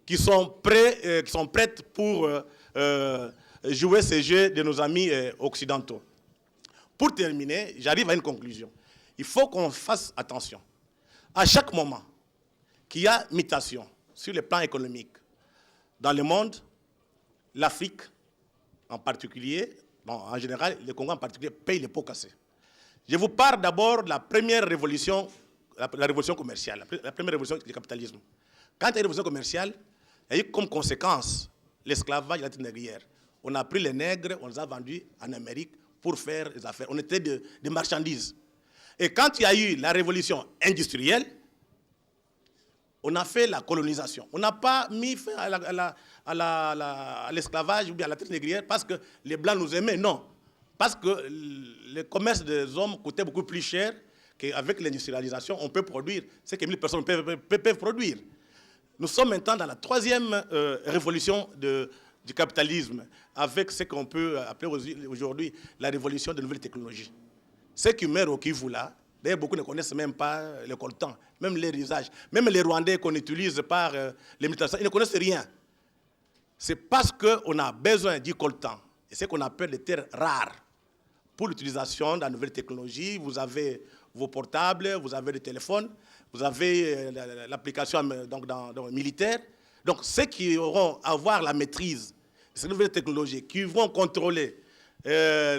qui sont prêtes pour jouer ces jeux de nos amis occidentaux. Pour terminer, j'arrive à une conclusion. Il faut qu'on fasse attention. À chaque moment qu'il y a mutation sur le plan économique dans le monde, l'Afrique en particulier, bon, en général, le Congo en particulier, paye les pots cassés. Je vous parle d'abord de la première révolution, la révolution commerciale, la première révolution du capitalisme. Quand il y a eu une révolution commerciale, il y a eu comme conséquence l'esclavage et la traite négrière. On a pris les nègres, on les a vendus en Amérique pour faire des affaires. On était des marchandises. Et quand il y a eu la révolution industrielle, on a fait la colonisation. On n'a pas mis fin à l'esclavage ou bien à la traite négrière parce que les Blancs nous aimaient, non. Parce que le commerce des hommes coûtait beaucoup plus cher qu'avec l'industrialisation, on peut produire ce que 1000 personnes peuvent produire. Nous sommes maintenant dans la troisième révolution du capitalisme, avec ce qu'on peut appeler aujourd'hui la révolution des nouvelles technologies. Ceux qui meurent au Kivu là, d'ailleurs beaucoup ne connaissent même pas le coltan, même les usages, même les Rwandais qu'on utilise par les militaires, ils ne connaissent rien. C'est parce qu'on a besoin du coltan, et c'est ce qu'on appelle des terres rares, pour l'utilisation de la nouvelle technologie. Vous avez vos portables, vous avez des téléphones, vous avez l'application militaire. Donc ceux qui auront à avoir la maîtrise de ces nouvelles technologies, qui vont contrôler,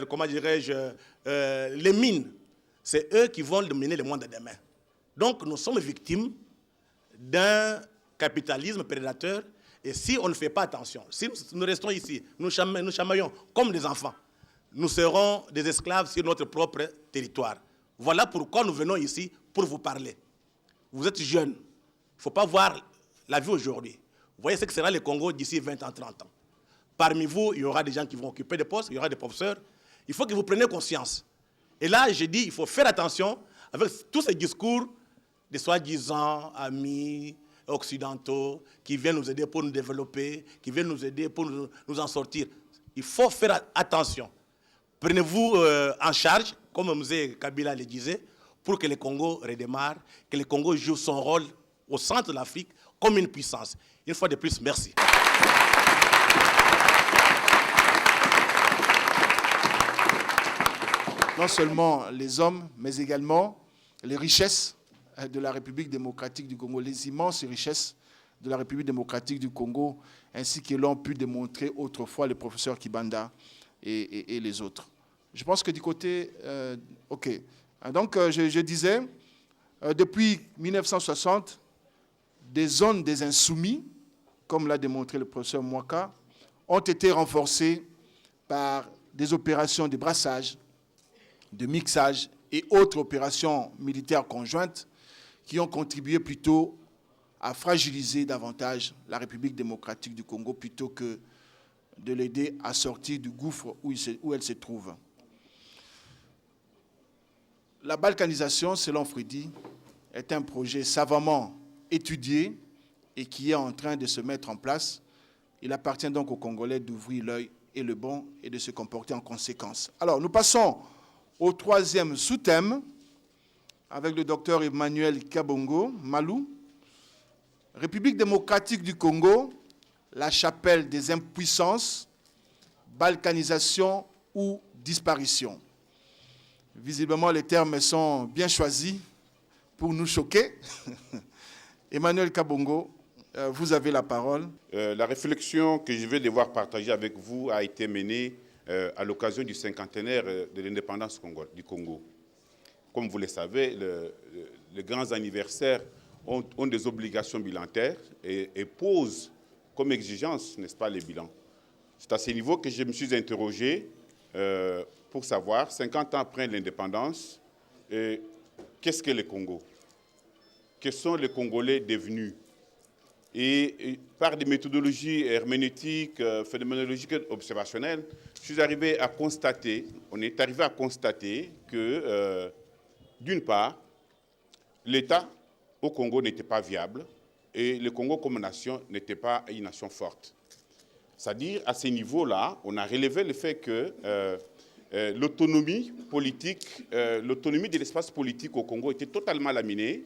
comment dirais-je, les mines, c'est eux qui vont mener le monde de demain. Donc nous sommes victimes d'un capitalisme prédateur. Et si on ne fait pas attention, si nous restons ici, nous chamaillons comme des enfants, nous serons des esclaves sur notre propre territoire. Voilà pourquoi nous venons ici pour vous parler. Vous êtes jeunes, il ne faut pas voir la vie aujourd'hui. Vous voyez ce que sera le Congo d'ici 20 ans, 30 ans. Parmi vous, il y aura des gens qui vont occuper des postes, il y aura des professeurs. Il faut que vous preniez conscience. Et là, je dis, il faut faire attention avec tous ces discours de soi-disant amis occidentaux qui viennent nous aider pour nous développer, qui viennent nous aider pour nous en sortir. Il faut faire attention. Prenez-vous en charge, comme M. Kabila le disait, pour que le Congo redémarre, que le Congo joue son rôle au centre de l'Afrique comme une puissance. Une fois de plus, merci. Non seulement les hommes, mais également les richesses de la République démocratique du Congo, les immenses richesses de la République démocratique du Congo, ainsi que l'ont pu démontrer autrefois le professeur Kibanda et les autres. Je pense que du côté... OK. Donc, je disais, depuis 1960, des zones des insoumis, comme l'a démontré le professeur Mwaka, ont été renforcées par des opérations de brassage, de mixage et autres opérations militaires conjointes qui ont contribué plutôt à fragiliser davantage la République démocratique du Congo plutôt que de l'aider à sortir du gouffre où elle se trouve. La balkanisation, selon Freddy, est un projet savamment étudié et qui est en train de se mettre en place. Il appartient donc aux Congolais d'ouvrir l'œil et le bon et de se comporter en conséquence. Alors, nous passons au troisième sous-thème avec le docteur Emmanuel Kabongo Malou. République démocratique du Congo, la chapelle des impuissances, balkanisation ou disparition. Visiblement, les termes sont bien choisis pour nous choquer. Emmanuel Kabongo, vous avez la parole. La réflexion que je vais devoir partager avec vous a été menée à l'occasion du cinquantenaire de l'indépendance du Congo. Comme vous le savez, les grands anniversaires ont des obligations bilantaires et posent comme exigence, n'est-ce pas, les bilans. C'est à ce niveau que je me suis interrogé pour savoir, 50 ans après l'indépendance, qu'est-ce que le Congo? Quels sont les Congolais devenus? Et par des méthodologies herméneutiques, phénoménologiques, observationnelles, on est arrivé à constater que, d'une part, l'État au Congo n'était pas viable et le Congo comme nation n'était pas une nation forte. C'est-à-dire, à ce niveau-là, on a relevé le fait que l'autonomie politique, l'autonomie de l'espace politique au Congo était totalement laminée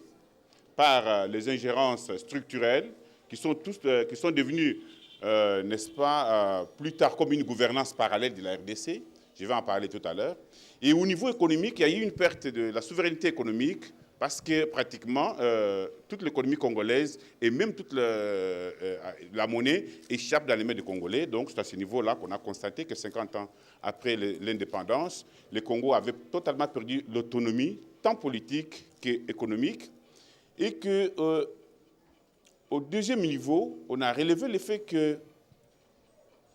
par les ingérences structurelles qui sont devenus, n'est-ce pas, plus tard comme une gouvernance parallèle de la RDC. Je vais en parler tout à l'heure. Et au niveau économique, il y a eu une perte de la souveraineté économique parce que pratiquement toute l'économie congolaise et même toute la monnaie échappe dans les mains des Congolais. Donc c'est à ce niveau-là qu'on a constaté que 50 ans après l'indépendance, le Congo avait totalement perdu l'autonomie, tant politique qu'économique. Et qu'au deuxième niveau, on a relevé le fait que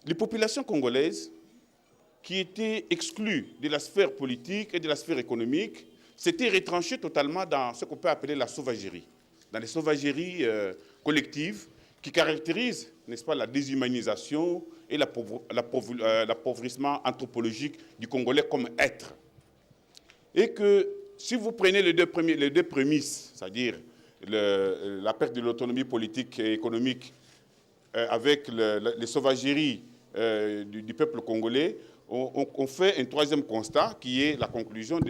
les populations congolaises qui étaient exclues de la sphère politique et de la sphère économique s'étaient retranchées totalement dans ce qu'on peut appeler la sauvagerie, dans les sauvageries collectives qui caractérisent, n'est-ce pas, la déshumanisation et l'appauvrissement anthropologique du Congolais comme être. Et que si vous prenez les deux prémices, c'est-à-dire la perte de l'autonomie politique et économique avec les sauvageries du peuple congolais, on fait un troisième constat qui est la conclusion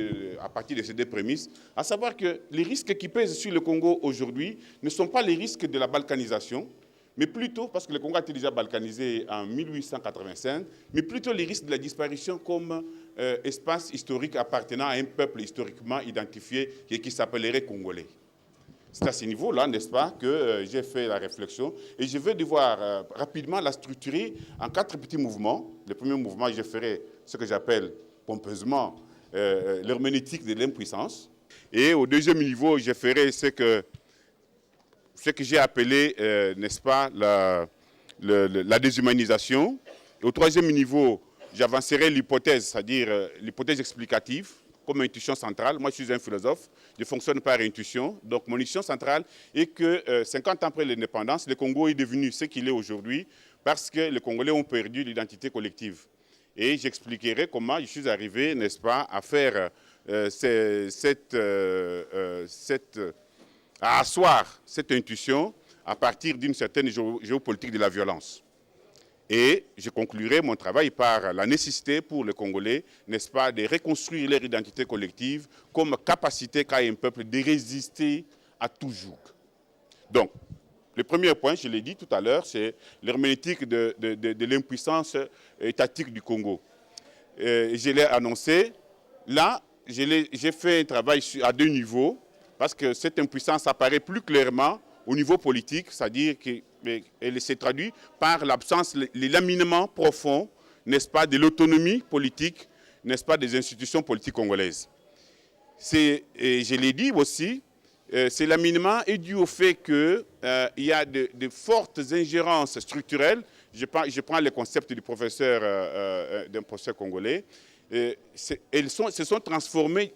à partir de ces deux prémices, à savoir que les risques qui pèsent sur le Congo aujourd'hui ne sont pas les risques de la balkanisation, mais plutôt, parce que le Congo a été déjà balkanisé en 1885, mais plutôt les risques de la disparition comme espace historique appartenant à un peuple historiquement identifié et qui s'appellerait Congolais. C'est à ce niveau-là, n'est-ce pas, que j'ai fait la réflexion et je vais devoir rapidement la structurer en 4 petits mouvements. Le premier mouvement, je ferai ce que j'appelle pompeusement l'herméneutique de l'impuissance. Et au deuxième niveau, je ferai ce que j'ai appelé, n'est-ce pas, la déshumanisation. Et au troisième niveau, j'avancerai l'hypothèse, c'est-à-dire l'hypothèse explicative, comme intuition centrale. Moi, je suis un philosophe, je fonctionne par intuition. Donc, mon intuition centrale est que 50 ans après l'indépendance, le Congo est devenu ce qu'il est aujourd'hui parce que les Congolais ont perdu l'identité collective. Et j'expliquerai comment je suis arrivé, n'est-ce pas, à faire à asseoir cette intuition à partir d'une certaine géopolitique de la violence. Et je conclurai mon travail par la nécessité pour les Congolais, n'est-ce pas, de reconstruire leur identité collective comme capacité qu'a un peuple de résister à tout joug. Donc, le premier point, je l'ai dit tout à l'heure, c'est l'herméneutique de l'impuissance étatique du Congo. Je l'ai annoncé. Là, j'ai fait un travail à 2 niveaux, parce que cette impuissance apparaît plus clairement au niveau politique, c'est-à-dire qu'elle se traduit par l'absence, les laminements profonds, n'est-ce pas, de l'autonomie politique, n'est-ce pas, des institutions politiques congolaises. Et je l'ai dit aussi, ces laminements est dû au fait qu'il y a de fortes ingérences structurelles. Je prends le concept d'un professeur congolais. Elles se sont transformées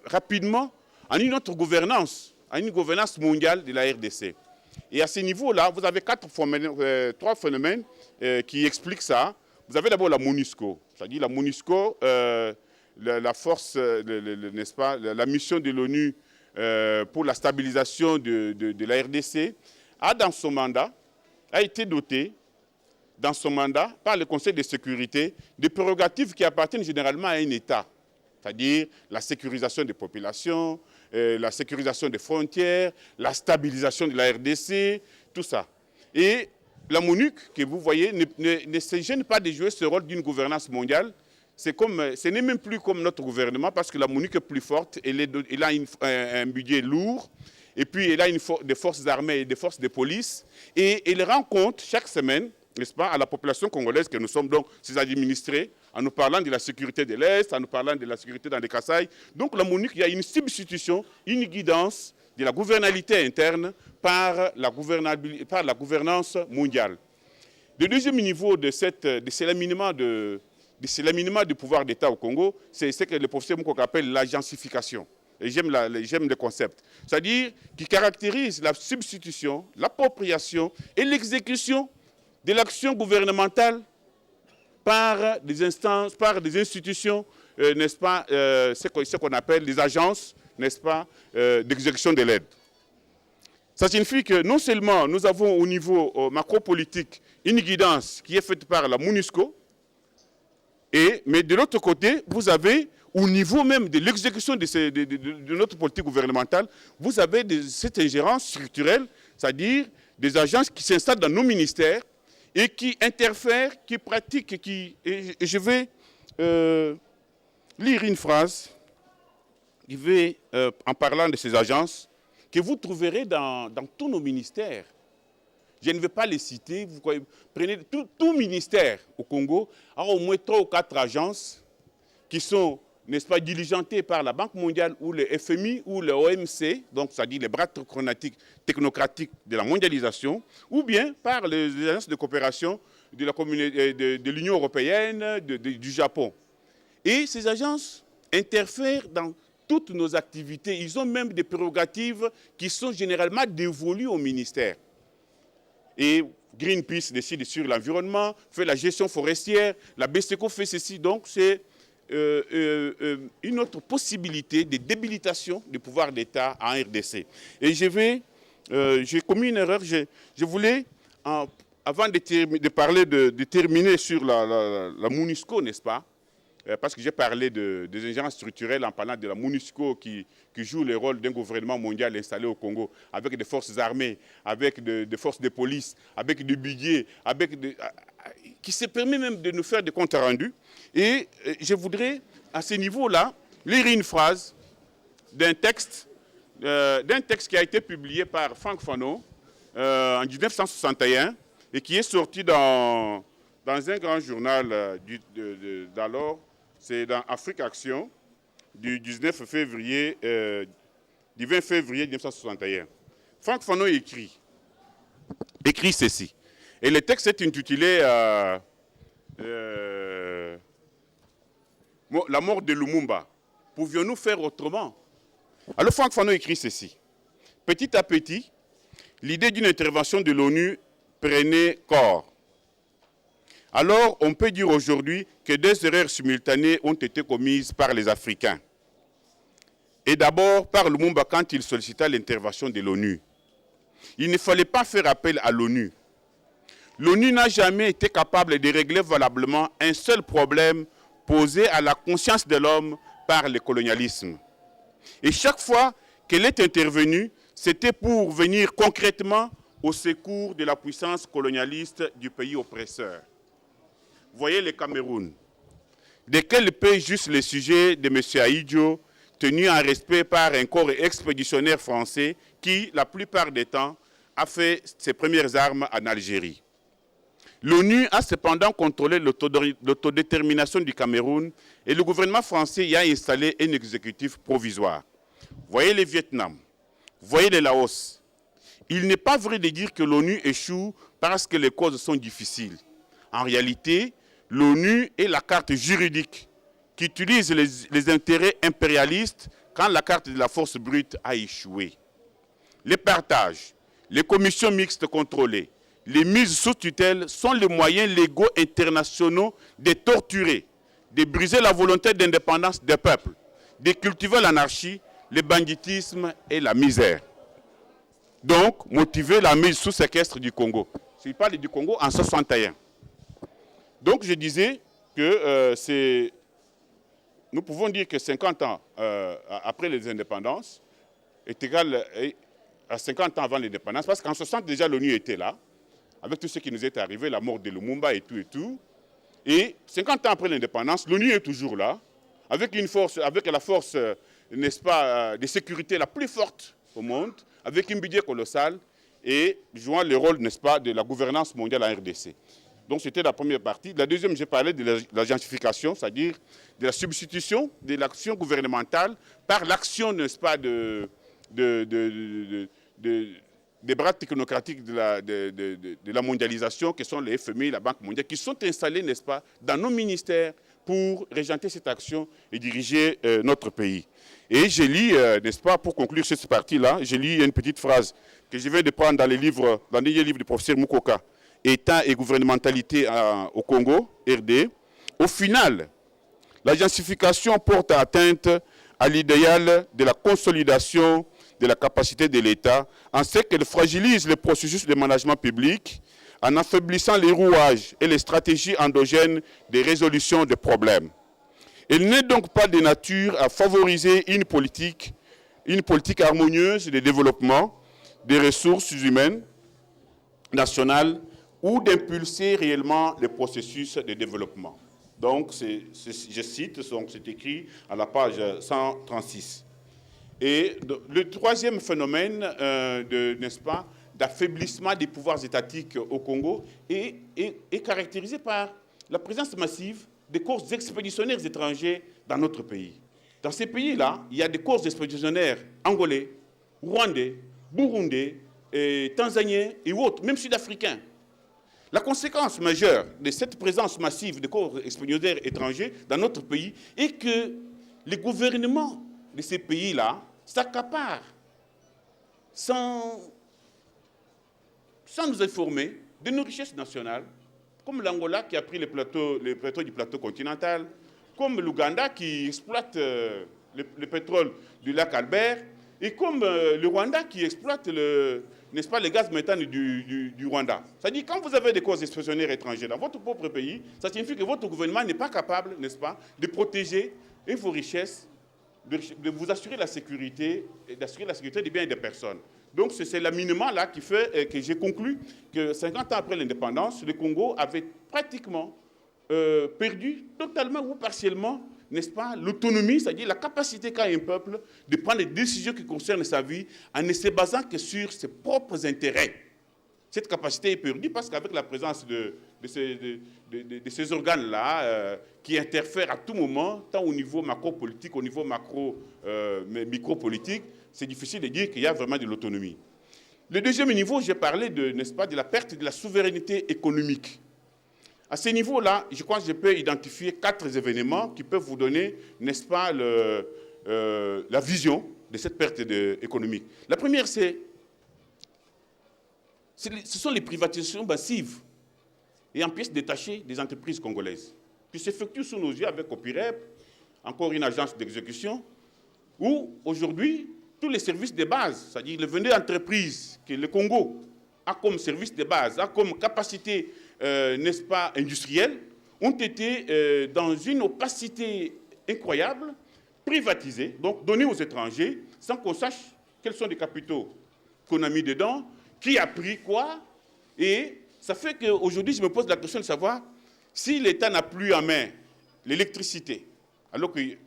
rapidement en une autre gouvernance, en une gouvernance mondiale de la RDC. Et à ce niveau-là, vous avez 3 phénomènes qui expliquent ça. Vous avez d'abord la MONUSCO, c'est-à-dire la MONUSCO, la force, n'est-ce pas, la mission de l'ONU pour la stabilisation de la RDC, a été dotée dans son mandat par le Conseil de sécurité de prérogatives qui appartiennent généralement à un État, c'est-à-dire la sécurisation des populations, la sécurisation des frontières, la stabilisation de la RDC, tout ça. Et la MONUC, que vous voyez, ne se gêne pas de jouer ce rôle d'une gouvernance mondiale. Ce n'est même plus comme notre gouvernement, parce que la MONUC est plus forte, elle a un budget lourd, et puis elle a des forces armées et des forces de police, et elle rend compte chaque semaine, n'est-ce pas, à la population congolaise que nous sommes donc ses administrés, en nous parlant de la sécurité de l'Est, en nous parlant de la sécurité dans les Kasaï. Donc la MONUC, il y a une substitution, une guidance de la gouvernabilité interne par la gouvernance mondiale. Le deuxième niveau de ces laminements du pouvoir d'État au Congo, c'est ce que le professeur Moukoko appelle l'agencification. Et j'aime le concept. C'est-à-dire qui caractérise la substitution, l'appropriation et l'exécution de l'action gouvernementale par des instances, par des institutions, n'est-ce pas, ce qu'on appelle les agences, n'est-ce pas, d'exécution de l'aide. Ça signifie que non seulement nous avons au niveau macro-politique une guidance qui est faite par la MONUSCO, mais de l'autre côté, vous avez, au niveau même de l'exécution de notre politique gouvernementale, vous avez cette ingérence structurelle, c'est-à-dire des agences qui s'installent dans nos ministères et qui interfèrent, qui pratiquent, et je vais lire une phrase en parlant de ces agences que vous trouverez dans tous nos ministères. Je ne vais pas les citer. Vous prenez tout ministère au Congo a au moins 3 ou 4 agences qui sont, n'est-ce pas, diligentées par la Banque mondiale ou le FMI ou le OMC, donc c'est-à-dire les bras technocratiques de la mondialisation, ou bien par les agences de coopération de l'Union européenne, du Japon. Et ces agences interfèrent dans toutes nos activités. Ils ont même des prérogatives qui sont généralement dévolues au ministère. Et Greenpeace décide sur l'environnement, fait la gestion forestière, la BSECO fait ceci. Donc c'est une autre possibilité de débilitation du pouvoir d'État en RDC. Et j'ai commis une erreur. Je voulais, avant de terminer sur la MONUSCO, n'est-ce pas? Parce que j'ai parlé des ingérences structurelles en parlant de la MONUSCO qui joue le rôle d'un gouvernement mondial installé au Congo, avec des forces armées, avec des forces de police, avec du budget, qui se permet même de nous faire des comptes rendus. Et je voudrais, à ce niveau-là, lire une phrase d'un texte qui a été publié par Franck Fanon en 1961 et qui est sorti dans un grand journal d'alors. C'est dans Afrique Action du 20 février 1961. Franck Fanon écrit ceci. Et le texte est intitulé La mort de Lumumba. Pouvions-nous faire autrement? Alors Franck Fanon écrit ceci. Petit à petit, l'idée d'une intervention de l'ONU prenait corps. Alors, on peut dire aujourd'hui que 2 erreurs simultanées ont été commises par les Africains. Et d'abord, par Lumumba quand il sollicita l'intervention de l'ONU. Il ne fallait pas faire appel à l'ONU. L'ONU n'a jamais été capable de régler valablement un seul problème posé à la conscience de l'homme par le colonialisme. Et chaque fois qu'elle est intervenue, c'était pour venir concrètement au secours de la puissance colonialiste du pays oppresseur. Voyez le Cameroun. De quel pays juste le sujet de M. Ahidjo, tenu en respect par un corps expéditionnaire français qui, la plupart des temps, a fait ses premières armes en Algérie. L'ONU a cependant contrôlé l'autodétermination du Cameroun et le gouvernement français y a installé un exécutif provisoire. Voyez le Vietnam, voyez le Laos. Il n'est pas vrai de dire que l'ONU échoue parce que les causes sont difficiles. En réalité, l'ONU est la carte juridique qui utilise les intérêts impérialistes quand la carte de la force brute a échoué. Les partages, les commissions mixtes contrôlées, les mises sous tutelle sont les moyens légaux internationaux de torturer, de briser la volonté d'indépendance des peuples, de cultiver l'anarchie, le banditisme et la misère. Donc, motiver la mise sous séquestre du Congo. Je parle du Congo en 61. Donc, je disais que nous pouvons dire que 50 ans après les indépendances est égal à 50 ans avant l'indépendance, parce qu'en 60 déjà l'ONU était là, avec tout ce qui nous est arrivé, la mort de Lumumba et tout et tout. Et 50 ans après l'indépendance, l'ONU est toujours là, avec la force, n'est-ce pas, de sécurité la plus forte au monde, avec un budget colossal et jouant le rôle, n'est-ce pas, de la gouvernance mondiale en RDC. Donc c'était la première partie. La deuxième, j'ai parlé de l'agentification, c'est-à-dire de la substitution de l'action gouvernementale par l'action, n'est-ce pas, des bras technocratiques de la mondialisation, qui sont les FMI, la Banque mondiale, qui sont installés, n'est-ce pas, dans nos ministères pour régenter cette action et diriger notre pays. Et je lis, n'est-ce pas, pour conclure cette partie-là, je lis une petite phrase que je viens de prendre dans le dernier livre du professeur Mukoka, État et gouvernementalité au Congo, RD. Au final, l'agencification porte atteinte à l'idéal de la consolidation de la capacité de l'État, en ce qu'elle fragilise le processus de management public, en affaiblissant les rouages et les stratégies endogènes de résolution des problèmes. Elle n'est donc pas de nature à favoriser une politique harmonieuse de développement des ressources humaines nationale ou d'impulser réellement le processus de développement. Donc, je cite, c'est écrit à la page 136. Et le troisième phénomène, n'est-ce pas, d'affaiblissement des pouvoirs étatiques au Congo est caractérisé par la présence massive des corps expéditionnaires étrangers dans notre pays. Dans ces pays-là, il y a des corps expéditionnaires angolais, rwandais, burundais, tanzaniens et autres, même sud-africains. La conséquence majeure de cette présence massive de corps expéditionnaires étrangers dans notre pays est que les gouvernements de ces pays-là s'accaparent sans nous informer de nos richesses nationales, comme l'Angola qui a pris les plateaux du plateau continental, comme l'Ouganda qui exploite le pétrole du lac Albert, et comme le Rwanda qui exploite n'est-ce pas, le gaz méthane du Rwanda. C'est-à-dire, quand vous avez des corps expéditionnaires étrangers dans votre propre pays, ça signifie que votre gouvernement n'est pas capable, n'est-ce pas, de protéger vos richesses, de vous assurer la sécurité, et d'assurer la sécurité des biens et des personnes. Donc, c'est l'alignement là qui fait que j'ai conclu que 50 ans après l'indépendance, le Congo avait pratiquement perdu totalement ou partiellement, n'est-ce pas, l'autonomie, c'est-à-dire la capacité qu'a un peuple de prendre des décisions qui concernent sa vie en ne se basant que sur ses propres intérêts. Cette capacité est perdue parce qu'avec la présence de ces organes-là qui interfèrent à tout moment, tant au niveau macro-politique, au niveau micro-politique, c'est difficile de dire qu'il y a vraiment de l'autonomie. Le deuxième niveau, j'ai parlé n'est-ce pas, de la perte de la souveraineté économique. À ce niveau-là, je crois que je peux identifier 4 événements qui peuvent vous donner, n'est-ce pas, la vision de cette perte économique. La première, ce sont les privatisations massives et en pièces détachées des entreprises congolaises, qui s'effectuent sous nos yeux avec Copirep, encore une agence d'exécution, où aujourd'hui, tous les services de base, c'est-à-dire les 22 entreprises que le Congo a comme service de base, a comme capacité, n'est-ce pas, industrielle, ont été dans une opacité incroyable, privatisées, donc données aux étrangers, sans qu'on sache quels sont les capitaux qu'on a mis dedans, qui a pris quoi. Et ça fait qu'aujourd'hui, je me pose la question de savoir si l'État n'a plus en main l'électricité, alors qu'il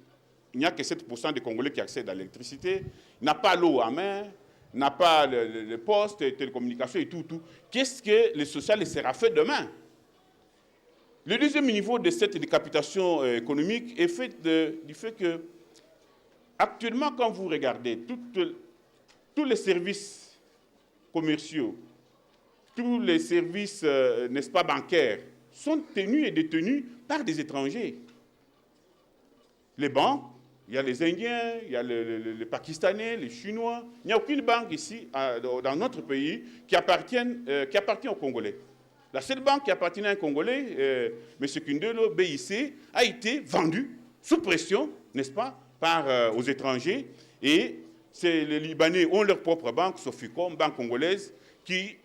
n'y a que 7% des Congolais qui accèdent à l'électricité, n'a pas l'eau en main, n'a pas le poste, les télécommunications et tout. Qu'est-ce que le social sera fait demain? Le deuxième niveau de cette décapitation économique est fait du fait que, actuellement, quand vous regardez tous les services commerciaux, tous les services, n'est-ce pas, bancaires, sont tenus et détenus par des étrangers. Les banques, il y a les Indiens, il y a les Pakistanais, les Chinois. Il n'y a aucune banque ici, dans notre pays, qui appartient aux Congolais. La seule banque qui appartenait à un Congolais, M. Kundelo, BIC, a été vendue sous pression, n'est-ce pas, aux étrangers. Et les Libanais ont leur propre banque, Soficom, banque congolaise, qui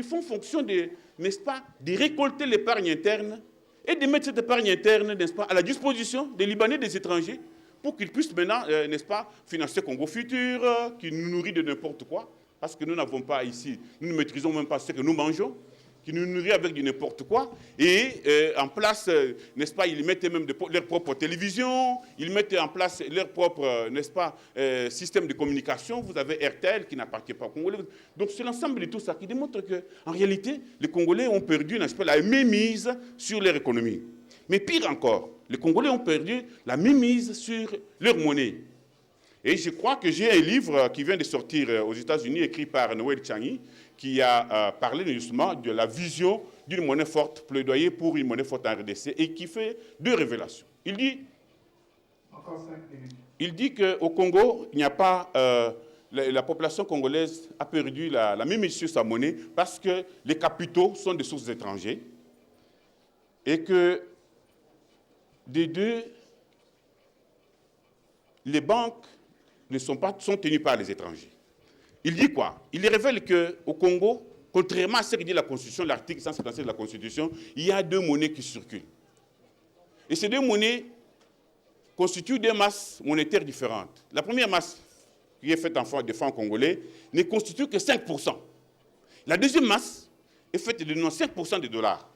font fonction de, n'est-ce pas, de récolter l'épargne interne et de mettre cette épargne interne, n'est-ce pas, à la disposition des Libanais, des étrangers, pour qu'ils puissent maintenant, n'est-ce pas, financer Congo Futur, qui nous nourrit de n'importe quoi, parce que nous n'avons pas ici, nous ne maîtrisons même pas ce que nous mangeons, qui nous nourrit avec du n'importe quoi, et en place, n'est-ce pas, ils mettent même leur propre télévision, ils mettent en place leur propre, n'est-ce pas, système de communication. Vous avez RTL qui n'appartient pas aux Congolais. Donc c'est l'ensemble de tout ça qui démontre qu'en réalité, les Congolais ont perdu, n'est-ce pas, la mainmise sur leur économie. Mais pire encore, les Congolais ont perdu la mainmise sur leur monnaie. Et je crois que j'ai un livre qui vient de sortir aux États-Unis, écrit par Noël Changi, qui a parlé justement de la vision d'une monnaie forte, plaidoyer pour une monnaie forte en RDC, et qui fait 2 révélations. Il dit qu'au Congo, il n'y a pas, la population congolaise a perdu la mainmise sur sa monnaie parce que les capitaux sont des sources étrangères et que les banques sont tenues par les étrangers. Il dit quoi? Il révèle qu'au Congo, contrairement à ce que dit la Constitution, l'article 157 de la Constitution, il y a 2 monnaies qui circulent. Et ces 2 monnaies constituent des masses monétaires différentes. La première masse, qui est faite de francs congolais, ne constitue que 5%. La deuxième masse est faite de 95% de dollars.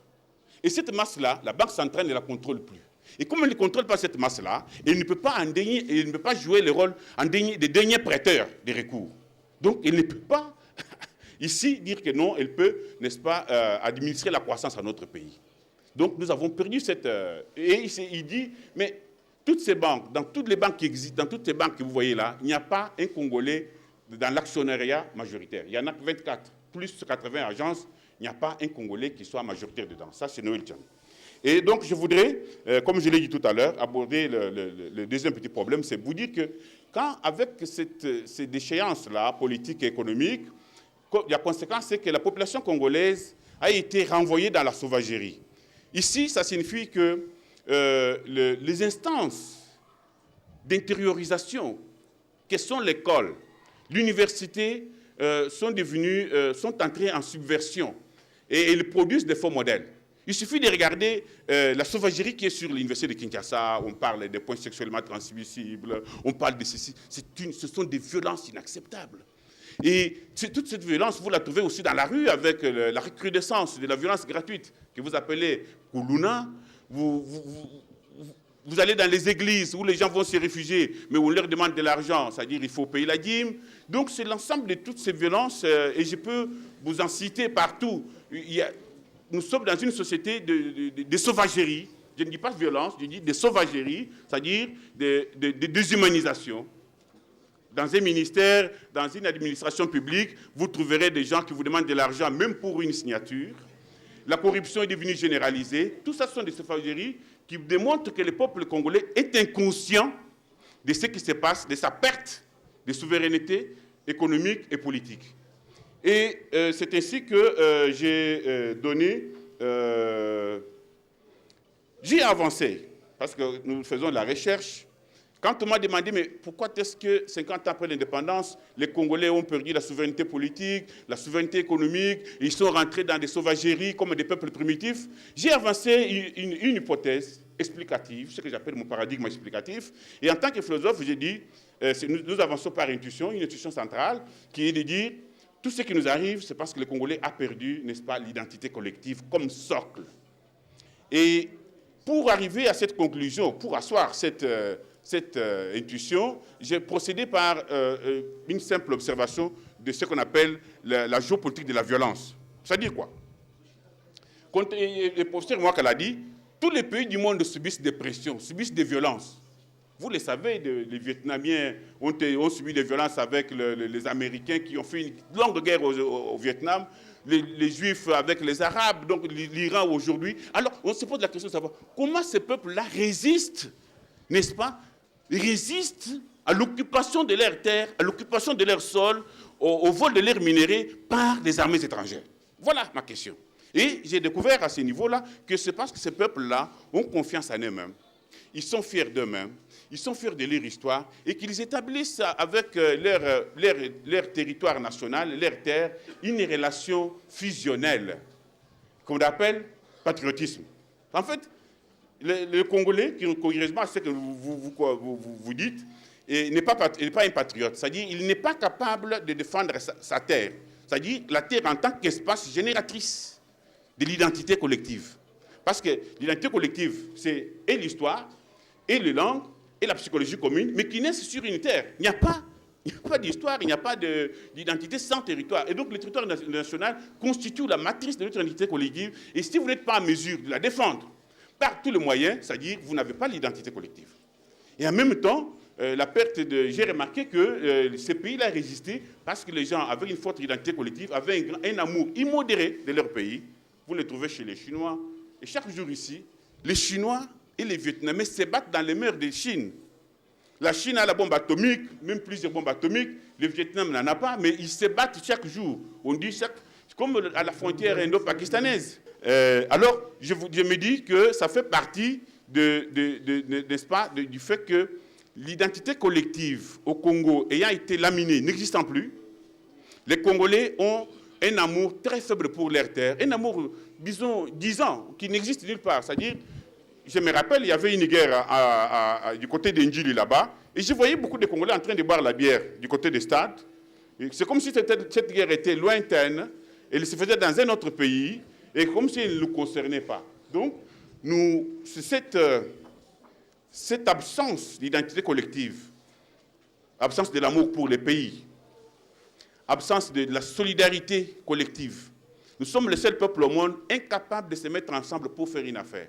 Et cette masse-là, la Banque centrale ne la contrôle plus. Et comme elle ne contrôle pas cette masse-là, elle ne peut pas jouer le rôle des derniers prêteurs des recours. Donc, elle ne peut pas ici dire que non, elle peut, n'est-ce pas, administrer la croissance à notre pays. Donc, nous avons perdu cette... et il dit, mais toutes ces banques, dans toutes les banques qui existent, dans toutes ces banques que vous voyez là, il n'y a pas un Congolais dans l'actionnariat majoritaire. Il y en a 24, plus 80 agences, il n'y a pas un Congolais qui soit majoritaire dedans. Ça, c'est Noël Tchani. Et donc, je voudrais, comme je l'ai dit tout à l'heure, aborder le deuxième petit problème, c'est vous dire que quand, avec ces déchéances-là, politiques et économiques, la conséquence, c'est que la population congolaise a été renvoyée dans la sauvagerie. Ici, ça signifie que les instances d'intériorisation, que sont l'école, l'université, sont entrées en subversion et ils produisent des faux modèles. Il suffit de regarder la sauvagerie qui est sur l'université de Kinshasa. On parle des points sexuellement transmissibles, on parle de ceci. Ce sont des violences inacceptables. Et toute cette violence, vous la trouvez aussi dans la rue avec la recrudescence de la violence gratuite que vous appelez Koulouna. Vous allez dans les églises où les gens vont se réfugier, mais on leur demande de l'argent, c'est-à-dire qu'il faut payer la dîme. Donc c'est l'ensemble de toutes ces violences, et je peux vous en citer partout. Nous sommes dans une société de sauvagerie. Je ne dis pas de violence, je dis de sauvagerie, c'est-à-dire de déshumanisation. Dans un ministère, dans une administration publique, vous trouverez des gens qui vous demandent de l'argent, même pour une signature. La corruption est devenue généralisée. Tout ça sont des sauvageries qui démontrent que le peuple congolais est inconscient de ce qui se passe, de sa perte de souveraineté économique et politique. Et c'est ainsi que j'ai avancé, parce que nous faisons de la recherche. Quand on m'a demandé, mais pourquoi est-ce que 50 ans après l'indépendance, les Congolais ont perdu la souveraineté politique, la souveraineté économique, et ils sont rentrés dans des sauvageries comme des peuples primitifs, j'ai avancé une hypothèse explicative, ce que j'appelle mon paradigme explicatif. Et en tant que philosophe, j'ai dit, nous avançons par intuition, une intuition centrale, qui est de dire, tout ce qui nous arrive, c'est parce que le Congolais a perdu, n'est-ce pas, l'identité collective comme socle. Et pour arriver à cette conclusion, pour asseoir cette intuition, j'ai procédé par une simple observation de ce qu'on appelle la géopolitique de la violence. C'est-à-dire quoi? Quand le professeur Mwakala a dit, tous les pays du monde subissent des pressions, subissent des violences. Vous le savez, les Vietnamiens ont subi des violences avec les Américains qui ont fait une longue guerre au Vietnam, les Juifs avec les Arabes, donc l'Iran aujourd'hui. Alors, on se pose la question de savoir comment ces peuples-là résistent, n'est-ce pas, résistent à l'occupation de leurs terres, à l'occupation de leur sol, au vol de leurs minéraux par des armées étrangères. Voilà ma question. Et j'ai découvert à ce niveau-là que c'est parce que ces peuples-là ont confiance en eux-mêmes. Ils sont fiers d'eux-mêmes, ils sont fiers de leur histoire et qu'ils établissent avec leur territoire national, leur terre, une relation fusionnelle qu'on appelle patriotisme. En fait, le Congolais, qui curieusement à ce que vous dites, n'est pas un patriote. C'est-à-dire qu'il n'est pas capable de défendre sa terre. C'est-à-dire la terre en tant qu'espace génératrice de l'identité collective. Parce que l'identité collective, c'est et l'histoire, et les langues, et la psychologie commune, mais qui naissent sur une terre. Il n'y a pas d'histoire, il n'y a pas d'identité sans territoire. Et donc le territoire national constitue la matrice de notre identité collective. Et si vous n'êtes pas en mesure de la défendre par tous les moyens, c'est-à-dire que vous n'avez pas l'identité collective. Et en même temps, j'ai remarqué que ces pays-là résistaient parce que les gens avaient une forte identité collective, avaient un amour immodéré de leur pays. Vous le trouvez chez les Chinois. Et chaque jour ici, les Chinois et les Vietnamiens se battent dans les mers de Chine. La Chine a la bombe atomique, même plusieurs bombes atomiques. Le Vietnam n'en a pas, mais ils se battent chaque jour. On dit comme à la frontière indo-pakistanaise. Alors, je me dis que ça fait partie n'est-ce pas, du fait que l'identité collective au Congo ayant été laminée, n'existant plus, les Congolais ont un amour très faible pour leur terre, un amour, disons, qui n'existe nulle part. C'est-à-dire, je me rappelle, il y avait une guerre du côté d'Indjili là-bas, et je voyais beaucoup de Congolais en train de boire la bière du côté des stades. C'est comme si cette guerre était lointaine, et il se faisait dans un autre pays, et comme s'il ne nous concernait pas. Donc, c'est cette absence d'identité collective, absence de l'amour pour les pays, absence de la solidarité collective. Nous sommes le seul peuple au monde incapable de se mettre ensemble pour faire une affaire.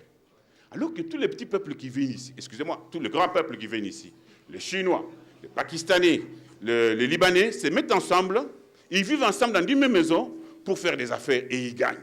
Alors que tous les petits peuples qui viennent ici, excusez-moi, tous les grands peuples qui viennent ici, les Chinois, les Pakistanais, les Libanais, se mettent ensemble, ils vivent ensemble dans une même maison pour faire des affaires et ils gagnent.